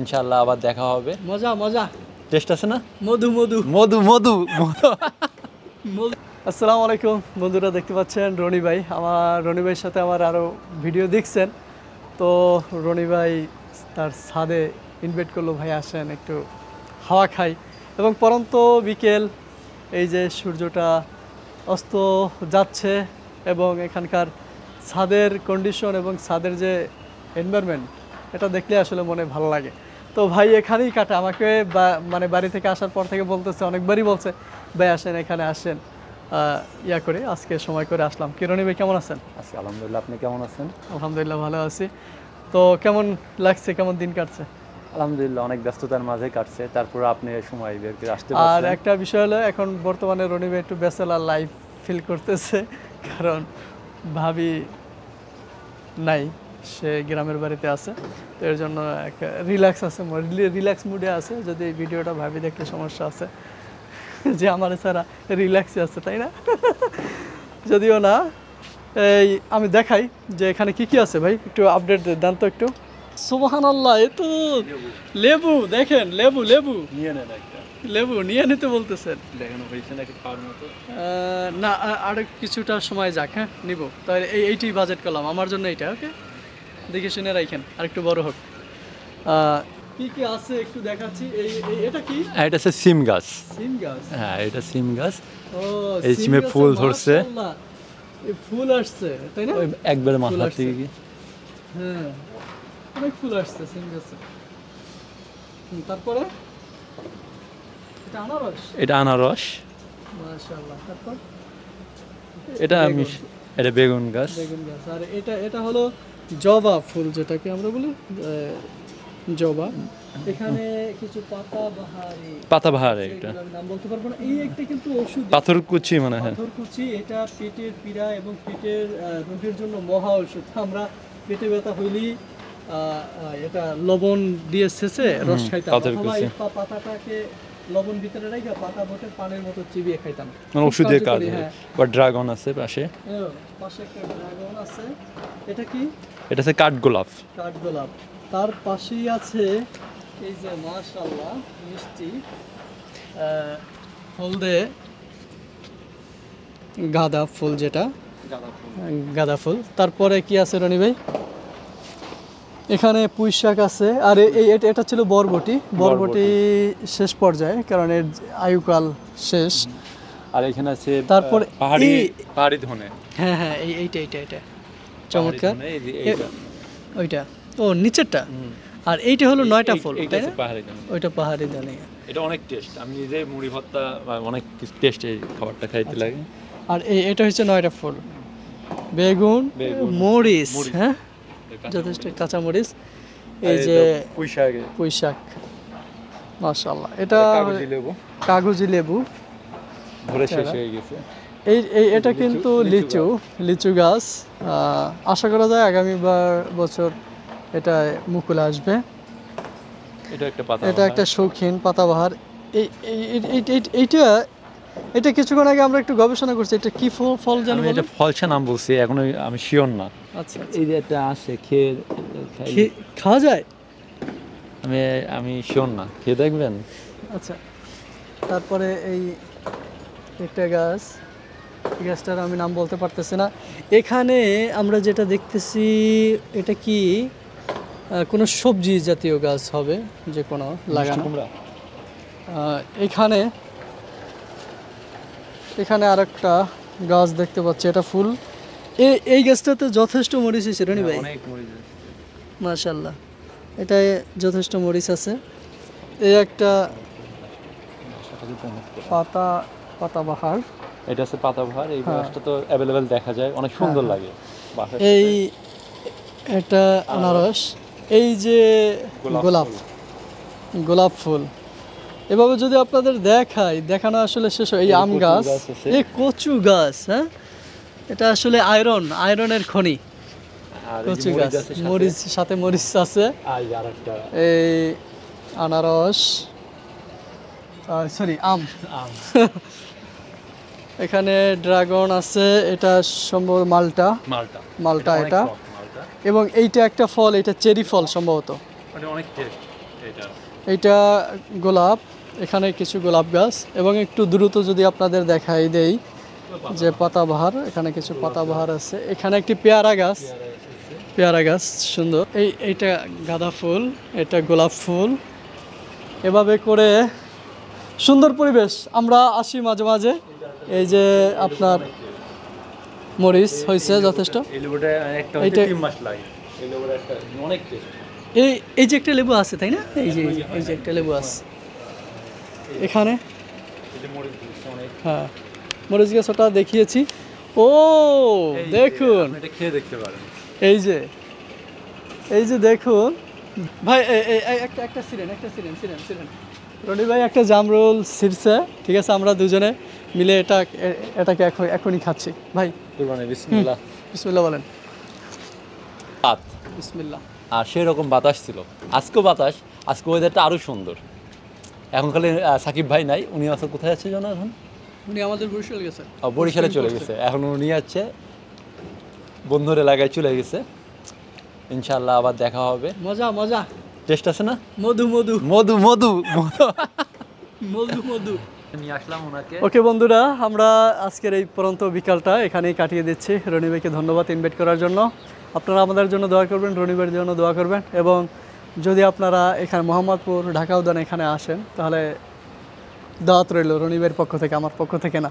ইনশাআল্লাহ আবার দেখা হবে। মজা মজা, টেস্ট আছে না? মধু মধু মধু মধু আসসালামু আলাইকুম বন্ধুরা, দেখতে পাচ্ছেন রনি ভাই। রনি ভাইয়ের সাথে আমার আরও ভিডিও দেখছেন। তো রনি ভাই তার ছাদে ইনভাইট করলো, ভাই আসেন একটু হাওয়া খাই। এবং পরন্ত বিকেল, এই যে সূর্যটা অস্ত যাচ্ছে এবং এখানকার ছাদের কন্ডিশন এবং ছাদের যে এনভায়রনমেন্ট, এটা দেখলে আসলে মনে ভালো লাগে। তো ভাই এখানেই কাটে, আমাকে মানে বাড়ি থেকে আসার পর থেকে বলতেছে, অনেকবারই বলছে ভাই আসেন এখানে আসেন, ইয়া করে আজকে সময় করে আসলাম। কিরণী ভাই কেমন আছেন? আচ্ছা, আলহামদুলিল্লাহ। আপনি কেমন আছেন? আলহামদুলিল্লাহ ভালো আছি। তো কেমন লাগছে, কেমন দিন কাটছে? আলহামদুলিল্লাহ, অনেক ব্যস্ততার মাঝে কাটছে, তারপর আপনি সময় বের করে আসতে আর পারছেন। একটা বিষয় হলো, এখন বর্তমানে রনি ভাই একটু ব্যাচেলার লাইফ ফিল করতেছে, কারণ ভাবি নাই, সে গ্রামের বাড়িতে আছে। তো এর জন্য একটা রিল্যাক্স আছে, রিল্যাক্স মুডে আছে। যদি এই ভিডিওটা ভাবি দেখলে সমস্যা আছে যে আমার ছাড়া রিল্যাক্সে আছে, তাই না? যদিও না। এই আমি দেখাই যে এখানে কি কি আছে, ভাই একটু আপডেট দেন তো একটু। সুবহানাল্লাহ, এ তো লেবু, দেখেন লেবু লেবু নিয়ে নেন একটা। লেবু নিয়ে নিতে বলতেছেন। দেখানো হয়েছে নাকি খাওয়ার মতো? না, আর কিছুটা সময় যাক, হ্যাঁ নিব। তাহলে এইটি বাজেট করলাম আমার জন্য, এইটা ওকে, দেখে শুনে রাখেন, আর একটু বড় হোক। কি কি আছে একটু দেখাচ্ছি। এটা কি? এটা হচ্ছে সিম গাছ। সিম গাছ? হ্যাঁ, এটা সিম গাছ। ও, এই সিমে ফুল ধরছে, এই ফুল আসছে, তাই না? একবারে মাথা থেকে কি। হ্যাঁ, অনেক ফুল আসছে সিম গাছে। তারপরে এটা আনারস। এটা আনারস। মাশাআল্লাহ। তারপর এটা বেগুন গাছ। বেগুন গাছ। আর এটা হলো জবা ফুল, যেটাকে আমরা বলি জবা। এখানে কিছু পাতাবাহার, এটা নাম বলতে পারবো না। এই একটা কিন্তু ওষুধ, পাথরকুচি মানে। হ্যাঁ, পাথরকুচি। এটা পেটের পীড়া এবং পেটের রোগের জন্য মহা ওষুধ। আমরা পেটে ব্যথা হইলেই এটা লবণ দিয়ে ছেঁচে রস খাইতাম, অথবা এই পাতাটাকে লবণ ভিতরে রেখে পাতা বটে পানির মতো চিবিয়ে খাইতাম, ওষুধের কাজ। বা ড্রাগন আছে পাশে। পাশে একটা ড্রাগন আছে। এটা কি? এটা হচ্ছে কাঠগোলাপ। কাঠগোলাপ। তার পাশেই আছে এই যে মাশাআল্লাহ মিষ্টি হলদে গাঁদা ফুল, যেটা গাঁদা ফুল। তারপরে কি আছে রনি ভাই? এখানে পুঁই শাক আছে। আর এটা ছিল বরবটি। বরবটি শেষ পর্যায়ে, কারণ এর আয়ুকাল শেষ। আর এখানে আছে তারপরে পাহাড়ি ধনে। হ্যাঁ হ্যাঁ, এইটা চমৎকার। ওইটা ও নিচেরটা। আর এইটা হলো 9টা ফুল, তাই না? ওইটা পাহাড়ি ধনে। এটা অনেক টেস্ট, আমি নিজে মুড়ি ভর্তা অনেক টেস্ট এই খাবারটা খাইতে লাগে। আর এটা হচ্ছে 9টা ফুল। বেগুন, মরিচ, হ্যাঁ যথেষ্ট কাঁচা মরিচ। এই যে পুঁই শাক, মাশাআল্লাহ। এটা কাগজি লেবু ধরে শেষ হয়ে গেছে। এটা কিন্তু লিচু গাছ। আশা করা যায় আগামী বছর এটা মুকুল আসবে। এটা একটা শৌখিন পাতাবাহার। এটা কিছুক্ষণ আগে আমরা একটু গবেষণা করছি, এটা কি ফল জানি। এটা ফলছে নাম বলছি, এখনো আমি শিওর না। আচ্ছা, এই যে এটা আছে, খাওয়া যায়? আমি শিওর না, খেয়ে দেখবেন। আচ্ছা, তারপরে এই একটা গাছটার আমি নাম বলতে পারতেছি না। এখানে আমরা যেটা দেখতেছি, এটা কি কোনো সবজি জাতীয় গাছ হবে, যে কোনো লাগানো। এখানে আরেকটা গাছ দেখতে পাচ্ছি, এটা ফুল। এই গাছটাতে যথেষ্ট মরিচ আছে রনি ভাই, মাশাআল্লাহ। এটা যথেষ্ট মরিচ আছে। এই একটা পাতাবাহার। এটা হচ্ছে পাতাবাহার। এই গাছটা তো অ্যাভেলেবেল দেখা যায়, অনেক সুন্দর লাগে। এটা আনারস। এই যে গোলাপ ফুল। এভাবে যদি আপনাদের দেখানো আসলে শেষ হয়। এই আম গাছ, এই কচু গাছ। হ্যাঁ, এটা আসলে আয়রনের খনি। কচু গাছ, মরিচ, সাথে মরিচ আছে। এই আনারস, সরি আম। এখানে ড্রাগন আছে, এটা সম্ভবত মালটা এটা। এবং এইটা একটা ফল, এটা চেরি ফল সম্ভবত। অনেক টেস্ট। এটা এইটা গোলাপ, এখানে কিছু গোলাপ গাছ এবং একটু দ্রুত যদি আপনাদের দেখাই দেই যে পাতাবাহার, এখানে কিছু পাতাবাহার আছে। এখানে একটি পেয়ারা গাছ, পেয়ারা গাছ সুন্দর। এইটা গাঁদা ফুল, এটা গোলাপ ফুল। এভাবে করে সুন্দর পরিবেশ। আমরা আসি মাঝে মাঝে। এই যে আপনার মরিচ হয়েছে যথেষ্ট। এই লেবুটা একটা এইটা- 3 মাস লাগে। এই লেবুটা একটা অনেক টেস্ট। এই যে একটা লেবু আছে তাই না? এই যে একটা লেবু আছে এখানে। এই যে মরিচ দিচ্ছে অনেক। হ্যাঁ, মরিচ গাছ ওটা দেখিয়েছি। ও এই যে, দেখুন, আপনি এটা খেয়ে দেখতে পারেন। এই যে দেখুন ভাই, একটা সিরেন রনি ভাই একটা জামরুল ছিঁড়ছে, ঠিক আছে? আমরা দুজনে মিলে এটাকে এখনই খাচ্ছি ভাই। কুরবানি বিসমিল্লাহ। বিসমিল্লাহ বলেন। রাত বিসমিল্লাহ। আর সেই রকম বাতাস ছিল। আজকেও বাতাস, আজকে ওয়েদারটা আরো সুন্দর। এখন খালি সাকিব ভাই নাই, উনি আসলে কোথায় আছে জানো এখন? উনি আমাদের বরিশাল গেছে। বরিশালে চলে গেছে। এখন উনি যাচ্ছে বন্ধুর এলাকায় চলে গেছে। ইনশাআল্লাহ আবার দেখা হবে। মজা মজা, টেস্ট আছে না? মধু মধু মধু মধু মধু মধু মধু। নিয়ে আসলাম ওনাকে। ওকে বন্ধুরা, আমরা আজকের এই পরন্ত বিকালটা এখানেই কাটিয়ে দিচ্ছি। রনি ভাইকে ধন্যবাদ ইনভাইট করার জন্য। আপনারা আমাদের জন্য দোয়া করবেন, রনি ভাইয়ের জন্য দোয়া করবেন। এবং যদি আপনারা এখানে মোহাম্মদপুর ঢাকা উদ্যান এখানে আসেন তাহলে দাওয়াত রইল রনি ভাইয়ের পক্ষ থেকে, আমার পক্ষ থেকে না।